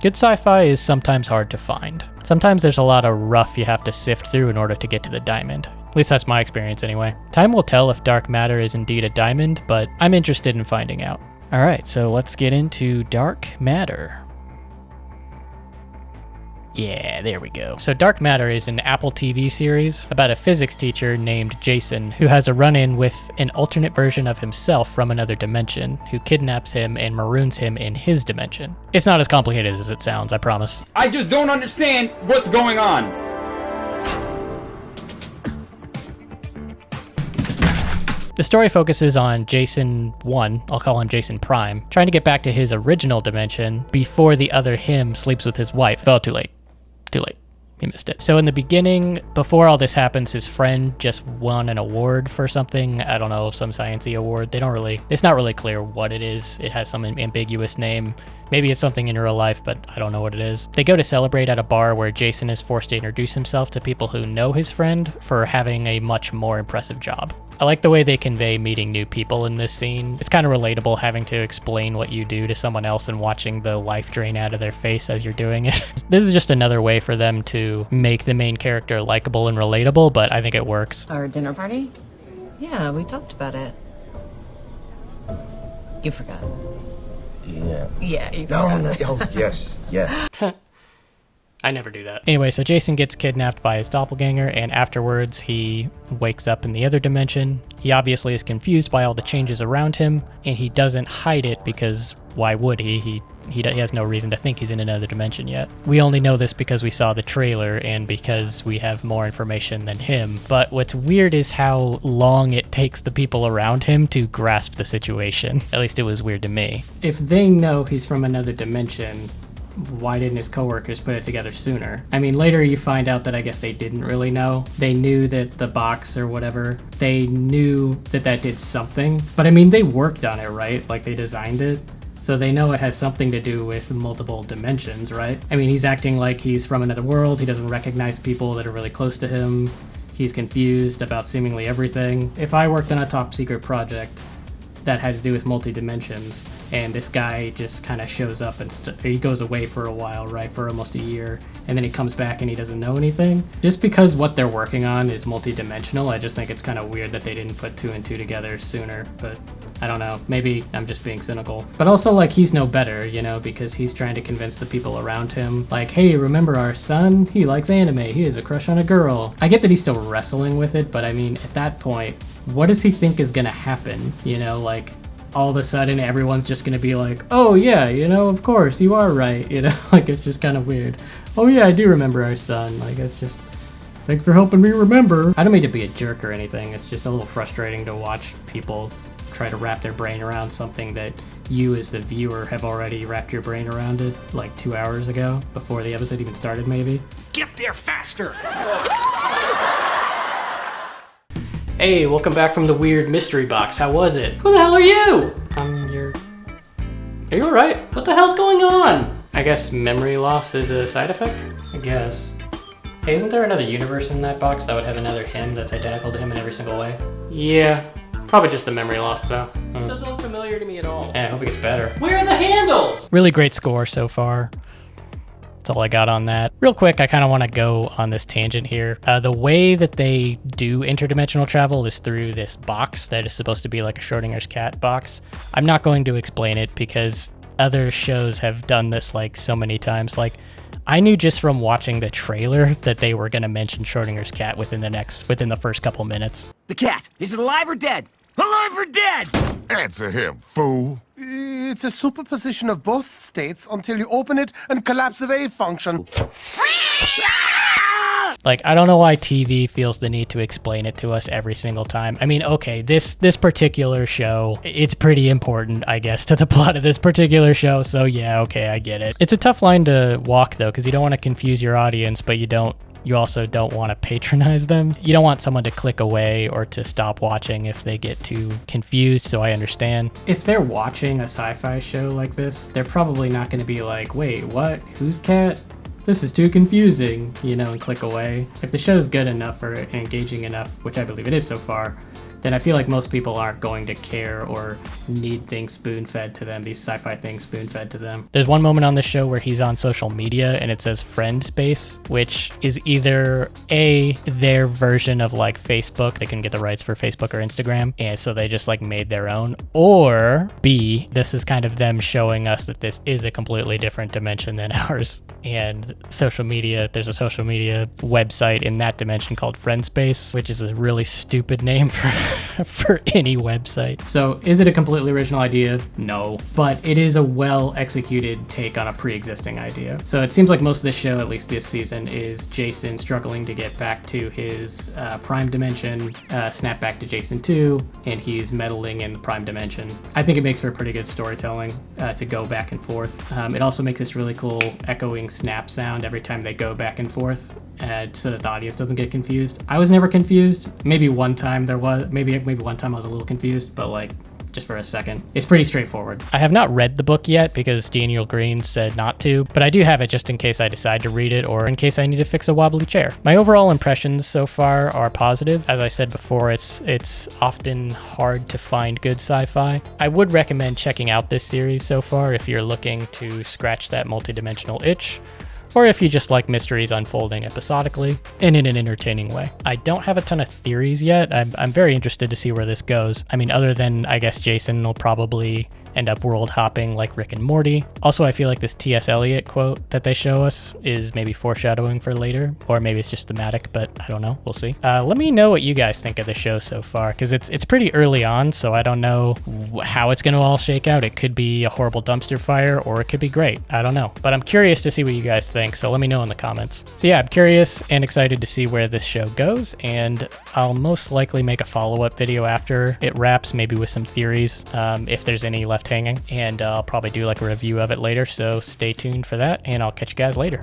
Good sci-fi is sometimes hard to find. Sometimes there's a lot of rough you have to sift through in order to get to the diamond. At least that's my experience anyway. Time will tell if dark matter is indeed a diamond, but I'm interested in finding out. Alright, so let's get into dark matter. Yeah, there we go. So Dark Matter is an AppleTV series about a physics teacher named Jason who has a run-in with an alternate version of himself from another dimension who kidnaps him and maroons him in his dimension. It's not as complicated as it sounds, I promise. I just don't understand what's going on. The story focuses on Jason 1, I'll call him Jason Prime, trying to get back to his original dimension before the other him sleeps with his wife. Oh, too late. Too late. He missed it. So in the beginning, before all this happens, his friend just won an award for something. I don't know, some sciencey award. It's not really clear what it is. It has some ambiguous name. Maybe it's something in real life, but I don't know what it is. They go to celebrate at a bar where Jason is forced to introduce himself to people who know his friend for having a much more impressive job. I like the way they convey meeting new people in this scene. It's kind of relatable having to explain what you do to someone else and watching the life drain out of their face as you're doing it. This is just another way for them to make the main character likable and relatable, but I think it works. Our dinner party? Yeah, we talked about it. You forgot. Yeah. Yeah, you forgot. No, oh, yes. I never do that. Anyway, so Jason gets kidnapped by his doppelganger, and afterwards he wakes up in the other dimension. He obviously is confused by all the changes around him, and he doesn't hide it because why would he? He has no reason to think he's in another dimension yet. We only know this because we saw the trailer and because we have more information than him. But what's weird is how long it takes the people around him to grasp the situation. At least it was weird to me. If they know he's from another dimension, why didn't his coworkers put it together sooner? I mean, later you find out that I guess they didn't really know. They knew that the box or whatever, they knew that that did something. But I mean, they worked on it, right? Like they designed it. So they know it has something to do with multiple dimensions, right? I mean, he's acting like he's from another world. He doesn't recognize people that are really close to him. He's confused about seemingly everything. If I worked on a top secret project that had to do with multi-dimensions, and this guy just kind of shows up and he goes away for a while, right, for almost a year, and then he comes back and he doesn't know anything. Just because what they're working on is multi-dimensional, I just think it's kind of weird that they didn't put 2 and 2 together sooner, but I don't know, maybe I'm just being cynical. But also, like, he's no better, you know, because he's trying to convince the people around him, like, hey, remember our son? He likes anime, he has a crush on a girl. I get that he's still wrestling with it, but I mean, at that point, what does he think is gonna happen? You know, like, all of a sudden everyone's just gonna be like, oh yeah, you know, of course, you are right, you know, like, it's just kind of weird. Oh yeah, I do remember our son, like, it's just, thanks for helping me remember. I don't mean to be a jerk or anything, it's just a little frustrating to watch people try to wrap their brain around something that you as the viewer have already wrapped your brain around it, like 2 hours ago, before the episode even started, maybe. Get there faster! Hey, welcome back from the weird mystery box. How was it? Who the hell are you? Are you alright? What the hell's going on? I guess memory loss is a side effect? I guess. Hey, isn't there another universe in that box that would have another him that's identical to him in every single way? Yeah, probably just the memory loss though. This doesn't look familiar to me at all. Yeah, I hope it gets better. Where are the handles? Really great score so far. That's all I got on that. Real quick, I kind of want to go on this tangent here. The way that they do interdimensional travel is through this box that is supposed to be like a Schrodinger's cat box. I'm not going to explain it because other shows have done this like so many times. Like, I knew just from watching the trailer that they were going to mention Schrodinger's cat within the first couple minutes. The cat, is it alive or dead? Alive or dead? Answer him, fool. It's a superposition of both states until you open it and collapse the wave function. Like, I don't know why TV feels the need to explain it to us every single time. I mean, okay, this particular show, it's pretty important, I guess, to the plot of this particular show, so yeah, okay, I get it. It's a tough line to walk, though, because you don't want to confuse your audience, but you also don't want to patronize them. You don't want someone to click away or to stop watching if they get too confused, so I understand. If they're watching a sci-fi show like this, they're probably not going to be like, wait, what? Whose cat? This is too confusing, you know, and click away. If the show's good enough or engaging enough, which I believe it is so far, then I feel like most people aren't going to care or need things spoon-fed to them, these sci-fi things spoon-fed to them. There's one moment on this show where he's on social media and it says friend space, which is either A, their version of like Facebook, they couldn't get the rights for Facebook or Instagram, and so they just like made their own, or B, this is kind of them showing us that this is a completely different dimension than ours. And social media, there's a social media website in that dimension called Friendspace, which is a really stupid name for any website. So is it a completely original idea? No, but it is a well executed take on a pre-existing idea. So it seems like most of the show, at least this season, is Jason struggling to get back to his prime dimension, snap back to Jason 2, and he's meddling in the prime dimension. I think it makes for pretty good storytelling to go back and forth. It also makes this really cool echoing snap sound every time they go back and forth, so that the audience doesn't get confused. I was never confused. Maybe one time there was, maybe one time I was a little confused, but like just for a second. It's pretty straightforward. I have not read the book yet because Daniel Green said not to, but I do have it just in case I decide to read it or in case I need to fix a wobbly chair. My overall impressions so far are positive. As I said before, it's often hard to find good sci-fi. I would recommend checking out this series so far if you're looking to scratch that multidimensional itch, or if you just like mysteries unfolding episodically and in an entertaining way. I don't have a ton of theories yet. I'm very interested to see where this goes. I mean, other than, I guess, Jason will probably end up world hopping like Rick and Morty. Also, I feel like this T.S. Eliot quote that they show us is maybe foreshadowing for later, or maybe it's just thematic, but I don't know. We'll see. Let me know what you guys think of the show so far, because it's pretty early on, so I don't know how it's going to all shake out. It could be a horrible dumpster fire, or it could be great. I don't know. But I'm curious to see what you guys think, so let me know in the comments. So yeah, I'm curious and excited to see where this show goes, and I'll most likely make a follow-up video after it wraps, maybe with some theories, if there's any left hanging, and I'll probably do like a review of it later, so stay tuned for that, and I'll catch you guys later.